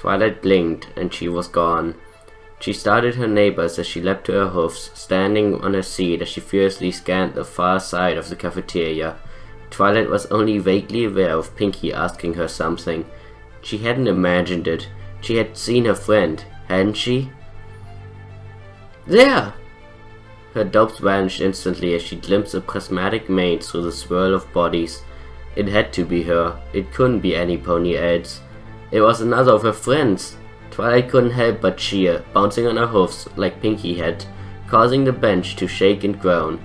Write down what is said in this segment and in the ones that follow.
Twilight blinked, and she was gone. She started her neighbors as she leapt to her hoofs, standing on her seat as she furiously scanned the far side of the cafeteria. Twilight was only vaguely aware of Pinky asking her something. She hadn't imagined it. She had seen her friend, hadn't she? There! Her doubts vanished instantly as she glimpsed a prismatic maze through the swirl of bodies. It had to be her. It couldn't be any pony else. It was another of her friends. Twilight couldn't help but cheer, bouncing on her hoofs like Pinky had, causing the bench to shake and groan.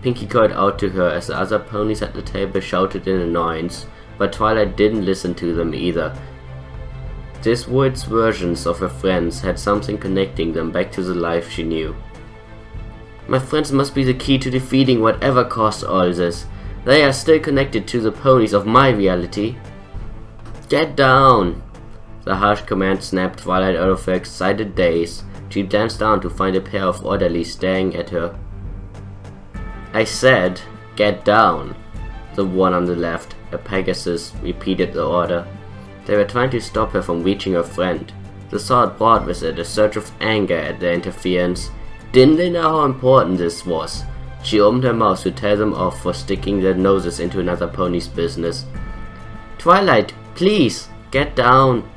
Pinky called out to her as the other ponies at the table shouted in annoyance, but Twilight didn't listen to them either. These words' versions of her friends had something connecting them back to the life she knew. My friends must be the key to defeating whatever caused all this. They are still connected to the ponies of my reality. Get down! The harsh command snapped Twilight out of her excited daze. She glanced down to find a pair of orderlies staring at her. I said, get down. The one on the left, a Pegasus, repeated the order. They were trying to stop her from reaching her friend. The thought brought with it a surge of anger at their interference. Didn't they know how important this was? She opened her mouth to tell them off for sticking their noses into another pony's business. Twilight, please, get down,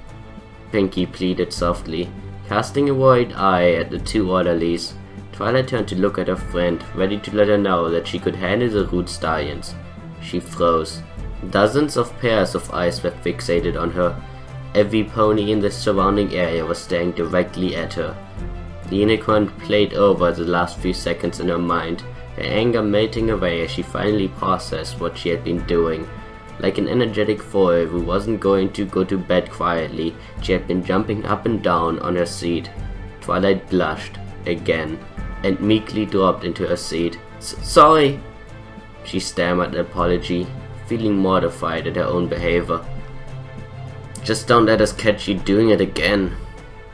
Pinky pleaded softly, casting a worried eye at the two orderlies. Twilight turned to look at her friend, ready to let her know that she could handle the rude stallions. She froze. Dozens of pairs of eyes were fixated on her. Every pony in the surrounding area was staring directly at her. The unicorn played over the last few seconds in her mind, her anger melting away as she finally processed what she had been doing. Like an energetic foal who wasn't going to go to bed quietly, she had been jumping up and down on her seat. Twilight blushed, again, and meekly dropped into her seat. Sorry, she stammered an apology, feeling mortified at her own behavior. Just don't let us catch you doing it again,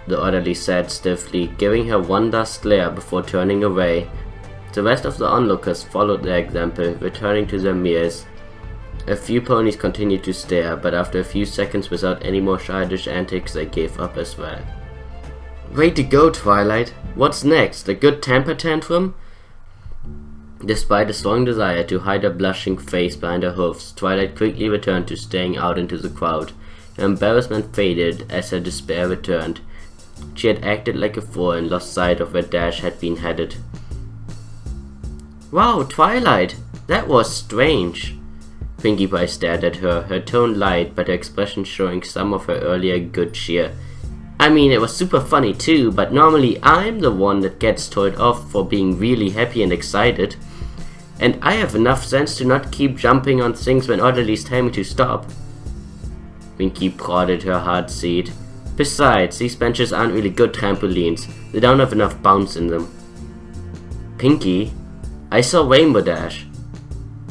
the orderly said stiffly, giving her one last glare before turning away. The rest of the onlookers followed their example, returning to their meals. A few ponies continued to stare, but after a few seconds without any more childish antics, they gave up as well. Way to go, Twilight! What's next? A good temper tantrum? Despite a strong desire to hide her blushing face behind her hoofs, Twilight quickly returned to staring out into the crowd. Her embarrassment faded as her despair returned. She had acted like a fool and lost sight of where Dash had been headed. Wow, Twilight! That was strange. Pinkie Pie stared at her, her tone light but her expression showing some of her earlier good cheer. I mean, it was super funny too, but normally I'm the one that gets told off for being really happy and excited. And I have enough sense to not keep jumping on things when orderlies tell me to stop. Pinkie prodded her hard seat. Besides, these benches aren't really good trampolines. They don't have enough bounce in them. Pinkie, I saw Rainbow Dash,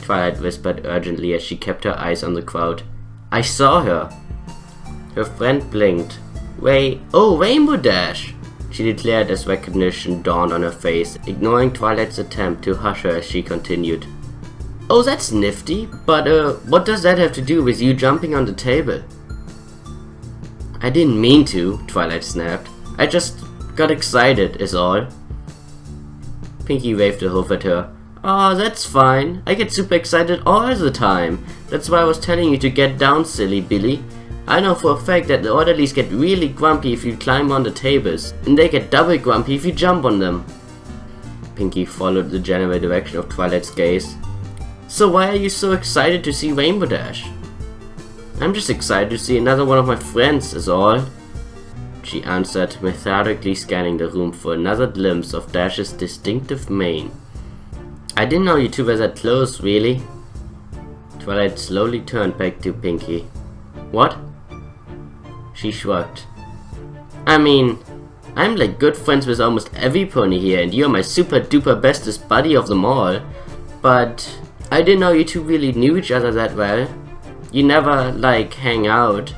Twilight whispered urgently as she kept her eyes on the crowd. I saw her. Her friend blinked. Rainbow Dash, she declared as recognition dawned on her face, ignoring Twilight's attempt to hush her as she continued. Oh, that's nifty, but what does that have to do with you jumping on the table? I didn't mean to, Twilight snapped. I just got excited, is all. Pinkie waved a hoof at her. Aw, that's fine. I get super excited all the time. That's why I was telling you to get down, silly Billy. I know for a fact that the orderlies get really grumpy if you climb on the tables, and they get double grumpy if you jump on them. Pinkie followed the general direction of Twilight's gaze. So why are you so excited to see Rainbow Dash? I'm just excited to see another one of my friends, is all, she answered, methodically scanning the room for another glimpse of Dash's distinctive mane. I didn't know you two were that close, really. Twilight slowly turned back to Pinkie. What? She shrugged. I mean, I'm like good friends with almost every pony here, and you're my super duper bestest buddy of them all. But I didn't know you two really knew each other that well. You never, like, hang out.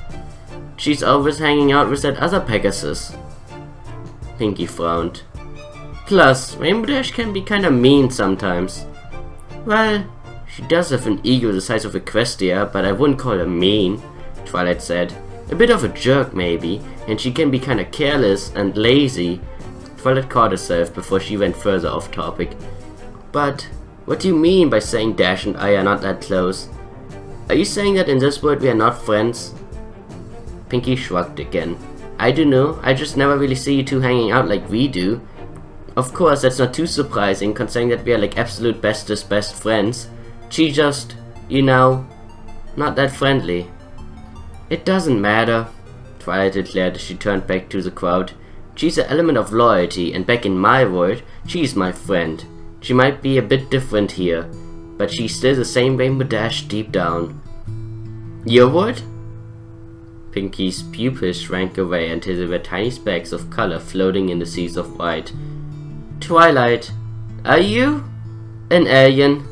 She's always hanging out with that other Pegasus. Pinkie frowned. Plus, Rainbow Dash can be kinda mean sometimes. Well, she does have an ego the size of Equestria, but I wouldn't call her mean, Twilight said. A bit of a jerk maybe, and she can be kinda careless and lazy. Twilight caught herself before she went further off topic. But what do you mean by saying Dash and I are not that close? Are you saying that in this world we are not friends? Pinky shrugged again. I don't know, I just never really see you two hanging out like we do. Of course, that's not too surprising considering that we are like absolute bestest best friends. She just, you know, not that friendly. It doesn't matter, Twilight declared as she turned back to the crowd. She's an element of loyalty, and back in my world, she's my friend. She might be a bit different here, but she's still the same Rainbow Dash deep down. Your world? Pinky's pupils shrank away until there were tiny specks of color floating in the seas of white. Twilight, are you an alien?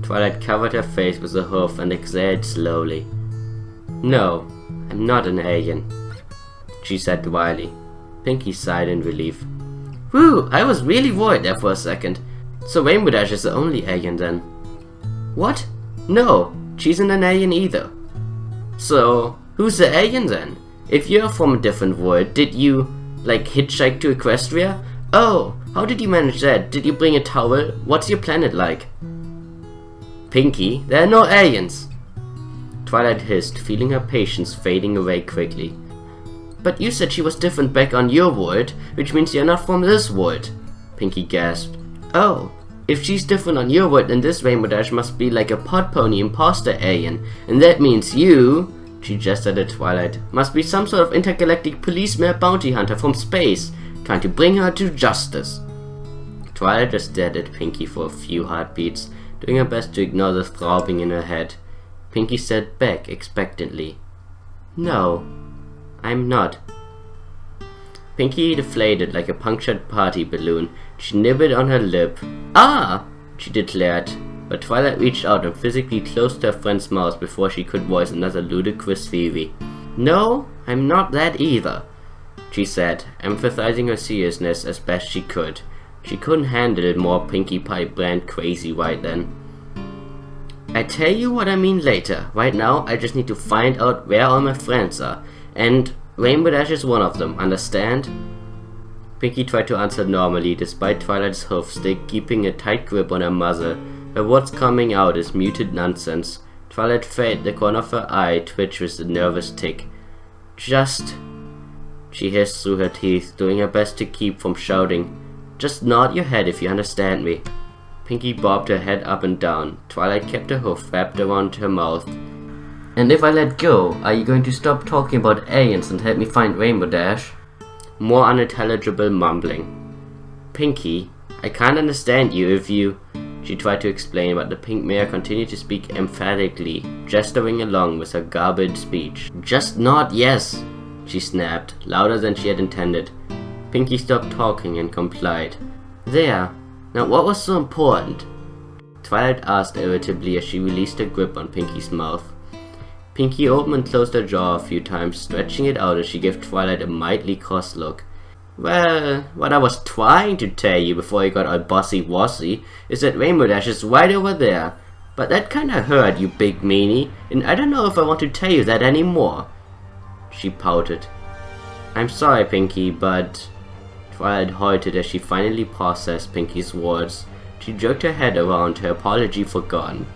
Twilight covered her face with a hoof and exhaled slowly. No, I'm not an alien, she said dryly. Pinky sighed in relief. Whew, I was really worried there for a second. So Rainbow Dash is the only alien then. What? No, she isn't an alien either. So, who's the alien then? If you're from a different world, did you, like, hitchhike to Equestria? Oh, how did you manage that? Did you bring a towel? What's your planet like? Pinky, there are no aliens! Twilight hissed, feeling her patience fading away quickly. But you said she was different back on your world, which means you're not from this world, Pinky gasped. Oh, if she's different on your world, then this Rainbow Dash must be like a pod pony imposter alien, and that means you, she gestured at Twilight, must be some sort of intergalactic policeman bounty hunter from space, trying to bring her to justice. Twilight just stared at Pinky for a few heartbeats, doing her best to ignore the throbbing in her head. Pinky said back expectantly, No, I'm not. Pinky deflated like a punctured party balloon. She nibbled on her lip. Ah! She declared, but Twilight reached out and physically closed her friend's mouth before she could voice another ludicrous theory. No, I'm not that either, she said, emphasizing her seriousness as best she could. She couldn't handle more Pinkie Pie brand crazy right then. I tell you what I mean later. Right now, I just need to find out where all my friends are. And Rainbow Dash is one of them, understand? Pinky tried to answer normally, despite Twilight's hoof stick keeping a tight grip on her muzzle. Her words coming out as muted nonsense. Twilight felt the corner of her eye twitch with a nervous tick. Just... She hissed through her teeth, doing her best to keep from shouting. Just nod your head if you understand me. Pinky bobbed her head up and down. Twilight kept her hoof wrapped around her mouth. And if I let go, are you going to stop talking about aliens and help me find Rainbow Dash? More unintelligible mumbling. Pinky, I can't understand you if you... She tried to explain, but the pink mare continued to speak emphatically, gesturing along with her garbled speech. Just nod yes, she snapped, louder than she had intended. Pinky stopped talking and complied. There. Now what was so important? Twilight asked irritably as she released her grip on Pinky's mouth. Pinky opened and closed her jaw a few times, stretching it out as she gave Twilight a mildly cross look. Well, what I was trying to tell you before you got all bossy-wossy is that Rainbow Dash is right over there. But that kinda hurt, you big meanie, and I don't know if I want to tell you that anymore. She pouted. I'm sorry, Pinky, but... Twilight halted as she finally processed Pinky's words. She jerked her head around, her apology forgotten.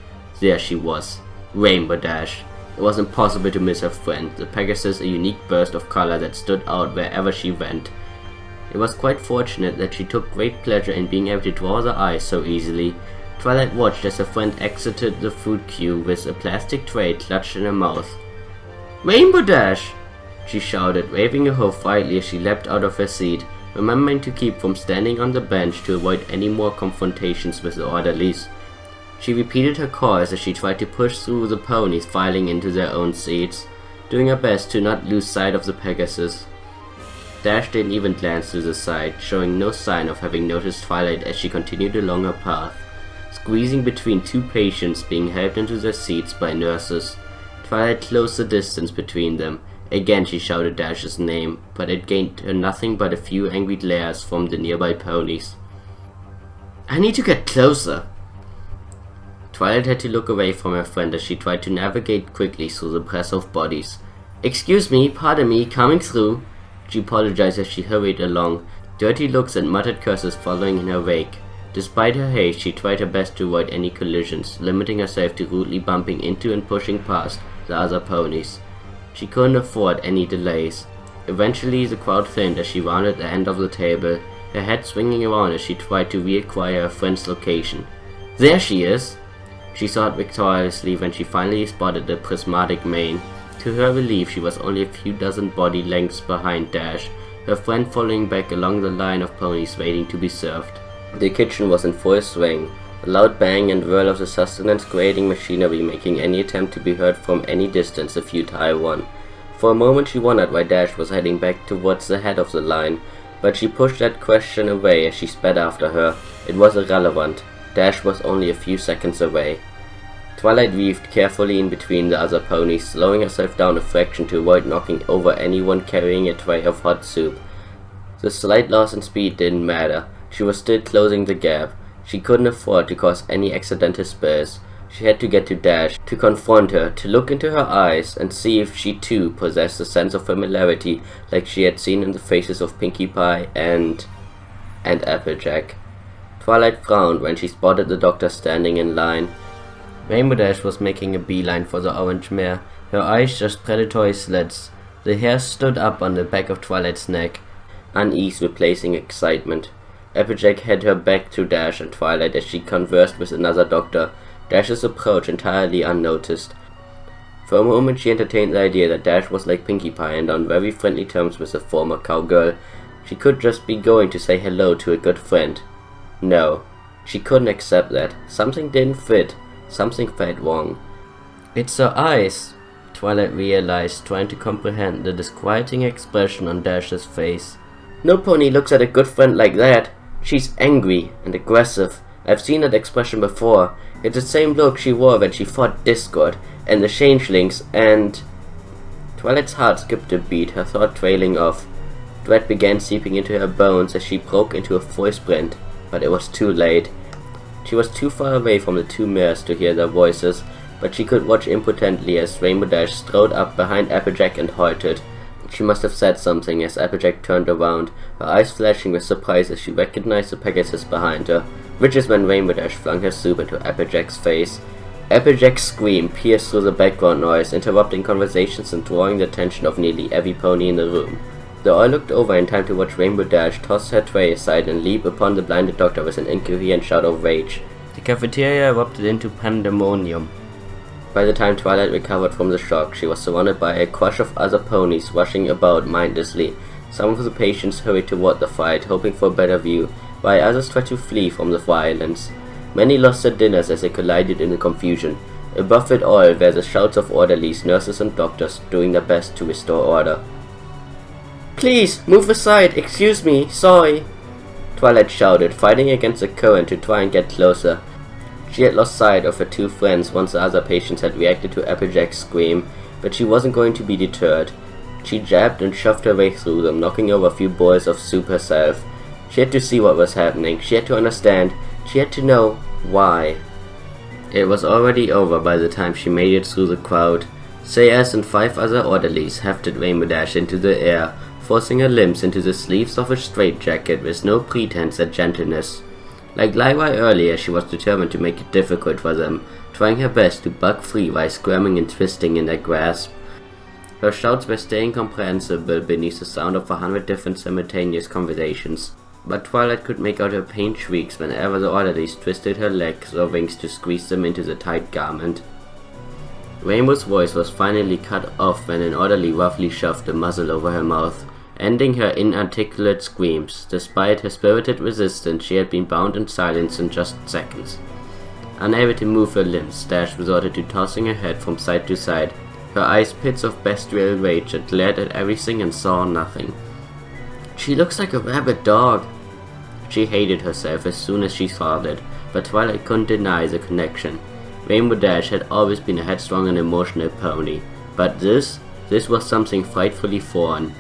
There she was. Rainbow Dash. It was impossible to miss her friend, the Pegasus, a unique burst of color that stood out wherever she went. It was quite fortunate that she took great pleasure in being able to draw the eye so easily. Twilight watched as her friend exited the food queue with a plastic tray clutched in her mouth. Rainbow Dash! She shouted, waving her hoof wildly as she leapt out of her seat, remembering to keep from standing on the bench to avoid any more confrontations with the orderlies. She repeated her calls as she tried to push through the ponies filing into their own seats, doing her best to not lose sight of the Pegasus. Dash didn't even glance to the side, showing no sign of having noticed Twilight as she continued along her path, squeezing between two patients being helped into their seats by nurses. Twilight closed the distance between them. Again she shouted Dash's name, but it gained her nothing but a few angry glares from the nearby ponies. I need to get closer! Twilight had to look away from her friend as she tried to navigate quickly through the press of bodies. "Excuse me, pardon me, coming through," she apologized as she hurried along, dirty looks and muttered curses following in her wake. Despite her haste, she tried her best to avoid any collisions, limiting herself to rudely bumping into and pushing past the other ponies. She couldn't afford any delays. Eventually, the crowd thinned as she rounded the end of the table, her head swinging around as she tried to reacquire her friend's location. "There she is!" She sobbed victoriously when she finally spotted the prismatic mane. To her relief, she was only a few dozen body lengths behind Dash, her friend following back along the line of ponies waiting to be served. The kitchen was in full swing, a loud bang and whirl of the sustenance-creating machinery making any attempt to be heard from any distance a futile one. For a moment she wondered why Dash was heading back towards the head of the line, but she pushed that question away as she sped after her. It was irrelevant. Dash was only a few seconds away. Twilight weaved carefully in between the other ponies, slowing herself down a fraction to avoid knocking over anyone carrying a tray of hot soup. The slight loss in speed didn't matter. She was still closing the gap. She couldn't afford to cause any accidental spills. She had to get to Dash, to confront her, to look into her eyes, and see if she too possessed a sense of familiarity like she had seen in the faces of Pinkie Pie and Applejack. Twilight frowned when she spotted the doctor standing in line. Rainbow Dash was making a beeline for the orange mare, her eyes just predatory slits. The hair stood up on the back of Twilight's neck, unease replacing excitement. Applejack had her back to Dash and Twilight as she conversed with another doctor, Dash's approach entirely unnoticed. For a moment she entertained the idea that Dash was like Pinkie Pie and on very friendly terms with a former cowgirl. She could just be going to say hello to a good friend. No, she couldn't accept that. Something didn't fit. Something felt wrong. "It's her eyes," Twilight realized, trying to comprehend the disquieting expression on Dash's face. "No pony looks at a good friend like that. She's angry and aggressive. I've seen that expression before. It's the same look she wore when she fought Discord and the Changelings and..." Twilight's heart skipped a beat, her thought trailing off. Dread began seeping into her bones as she broke into a full sprint, but it was too late. She was too far away from the two mares to hear their voices, but she could watch impotently as Rainbow Dash strode up behind Applejack and halted. She must have said something as Applejack turned around, her eyes flashing with surprise as she recognized the Pegasus behind her, which is when Rainbow Dash flung her soup into Applejack's face. Applejack's scream pierced through the background noise, interrupting conversations and drawing the attention of nearly every pony in the room. They all looked over in time to watch Rainbow Dash toss her tray aside and leap upon the blinded doctor with an incoherent shout of rage. The cafeteria erupted into pandemonium. By the time Twilight recovered from the shock, she was surrounded by a crush of other ponies rushing about mindlessly. Some of the patients hurried toward the fight, hoping for a better view, while others tried to flee from the violence. Many lost their dinners as they collided in the confusion. Above it all were the shouts of orderlies, nurses and doctors doing their best to restore order. "Please, move aside, excuse me, sorry," Twilight shouted, fighting against the current to try and get closer. She had lost sight of her two friends once the other patients had reacted to Applejack's scream, but she wasn't going to be deterred. She jabbed and shoved her way through them, knocking over a few bowls of soup herself. She had to see what was happening, she had to understand, she had to know why. It was already over by the time she made it through the crowd. Sayers and 5 other orderlies hefted Rainbow Dash into the air, forcing her limbs into the sleeves of a straitjacket with no pretense at gentleness. Like Lyra earlier, she was determined to make it difficult for them, trying her best to buck free while squirming and twisting in their grasp. Her shouts were still incomprehensible beneath the sound of 100 different simultaneous conversations, but Twilight could make out her pained shrieks whenever the orderlies twisted her legs or wings to squeeze them into the tight garment. Rainbow's voice was finally cut off when an orderly roughly shoved a muzzle over her mouth, ending her inarticulate screams. Despite her spirited resistance, she had been bound in silence in just seconds. Unable to move her limbs, Dash resorted to tossing her head from side to side, her eyes pits of bestial rage that glared at everything and saw nothing. "She looks like a rabid dog." She hated herself as soon as she thought it, but Twilight couldn't deny the connection. Rainbow Dash had always been a headstrong and emotional pony, but this was something frightfully foreign.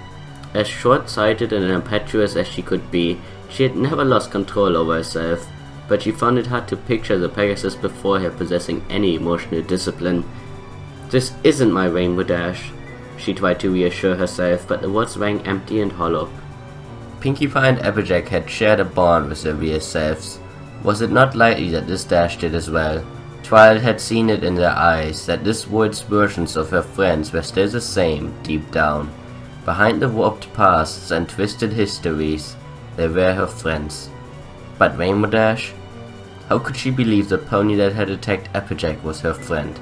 As short-sighted and impetuous as she could be, she had never lost control over herself, but she found it hard to picture the Pegasus before her possessing any emotional discipline. "This isn't my Rainbow Dash." she tried to reassure herself, but the words rang empty and hollow. Pinkie Pie and Applejack had shared a bond with their real selves. Was it not likely that this Dash did as well? Twilight had seen it in their eyes, that this world's versions of her friends were still the same, deep down. Behind the warped pasts and twisted histories, they were her friends. But Rainbow Dash? How could she believe the pony that had attacked Applejack was her friend?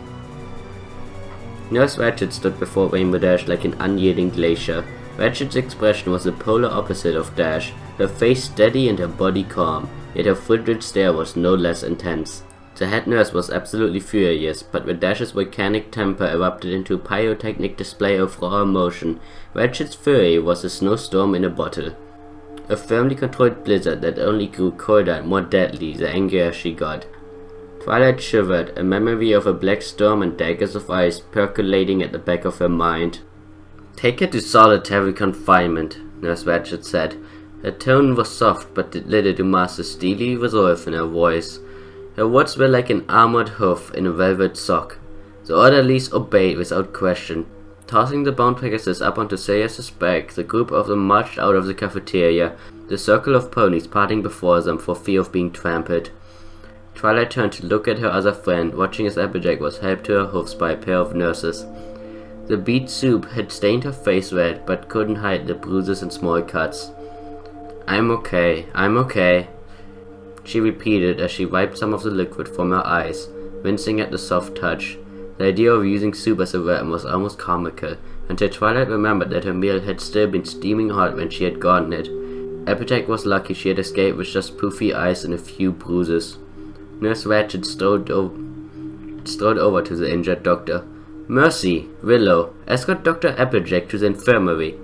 Nurse Ratched stood before Rainbow Dash like an unyielding glacier. Ratched's expression was the polar opposite of Dash, her face steady and her body calm, yet her frigid stare was no less intense. The head nurse was absolutely furious, but when Dash's volcanic temper erupted into a pyrotechnic display of raw emotion, Ratched's fury was a snowstorm in a bottle. A firmly controlled blizzard that only grew colder and more deadly the angrier she got. Twilight shivered, a memory of a black storm and daggers of ice percolating at the back of her mind. "Take her to solitary confinement," Nurse Ratched said. Her tone was soft, but did little to mask the steely resolve in her voice. Her words were like an armored hoof in a velvet sock. The orderlies obeyed without question. Tossing the bound Pegasus up onto Sayers' back, the group of them marched out of the cafeteria, the circle of ponies parting before them for fear of being trampled. Twilight turned to look at her other friend, watching as Applejack was helped to her hoofs by a pair of nurses. The beet soup had stained her face red, but couldn't hide the bruises and small cuts. I'm okay," she repeated as she wiped some of the liquid from her eyes, wincing at the soft touch. The idea of using soup as a weapon was almost comical, until Twilight remembered that her meal had still been steaming hot when she had gotten it. Applejack was lucky she had escaped with just poofy eyes and a few bruises. Nurse Ratched strode over to the injured doctor. "Mercy, Willow, escort Dr. Applejack to the infirmary,"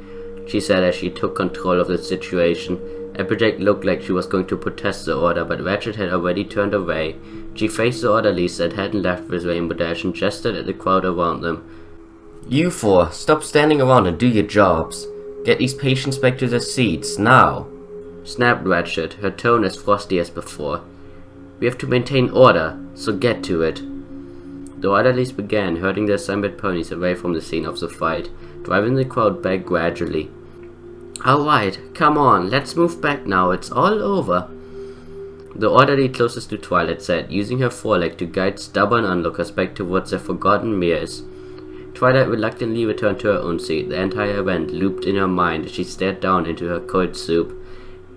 she said as she took control of the situation. Applejack looked like she was going to protest the order, but Ratched had already turned away. She faced the orderlies that hadn't left with Rainbow Dash and gestured at the crowd around them. "You four, stop standing around and do your jobs. Get these patients back to their seats, now," snapped Ratched, her tone as frosty as before. "We have to maintain order, so get to it." The orderlies began herding the assembled ponies away from the scene of the fight, driving the crowd back gradually. "Alright, come on, let's move back now, it's all over," the orderly closest to Twilight said, using her foreleg to guide stubborn onlookers back towards their forgotten meals. Twilight reluctantly returned to her own seat, the entire event looped in her mind as she stared down into her cold soup.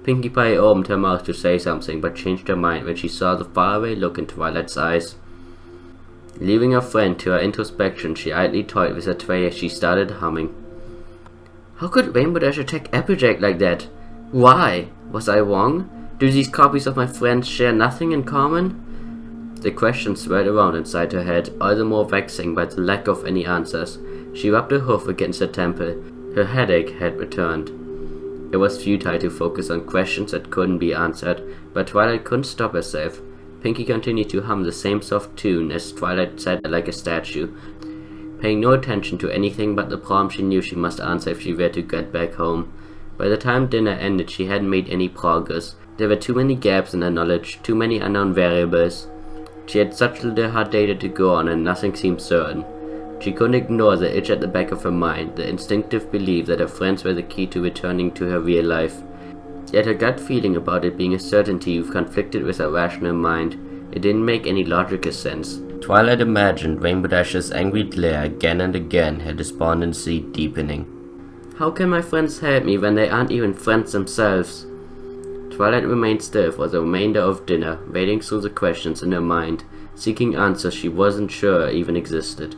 Pinkie Pie opened her mouth to say something, but changed her mind when she saw the faraway look in Twilight's eyes. Leaving her friend to her introspection, she idly toyed with her tray as she started humming. "How could Rainbow Dash attack Applejack like that? Why? Was I wrong? Do these copies of my friends share nothing in common?" The question swirled around inside her head, all the more vexing by the lack of any answers. She rubbed her hoof against her temple. Her headache had returned. It was futile to focus on questions that couldn't be answered, but Twilight couldn't stop herself. Pinkie continued to hum the same soft tune as Twilight sat like a statue, paying no attention to anything but the problem she knew she must answer if she were to get back home. By the time dinner ended, she hadn't made any progress. There were too many gaps in her knowledge, too many unknown variables. She had such little hard data to go on and nothing seemed certain. She couldn't ignore the itch at the back of her mind, the instinctive belief that her friends were the key to returning to her real life. Yet her gut feeling about it being a certainty conflicted with her rational mind. It didn't make any logical sense. Twilight imagined Rainbow Dash's angry glare again and again, her despondency deepening. How can my friends help me when they aren't even friends themselves? Twilight remained still for the remainder of dinner, wading through the questions in her mind, seeking answers she wasn't sure even existed.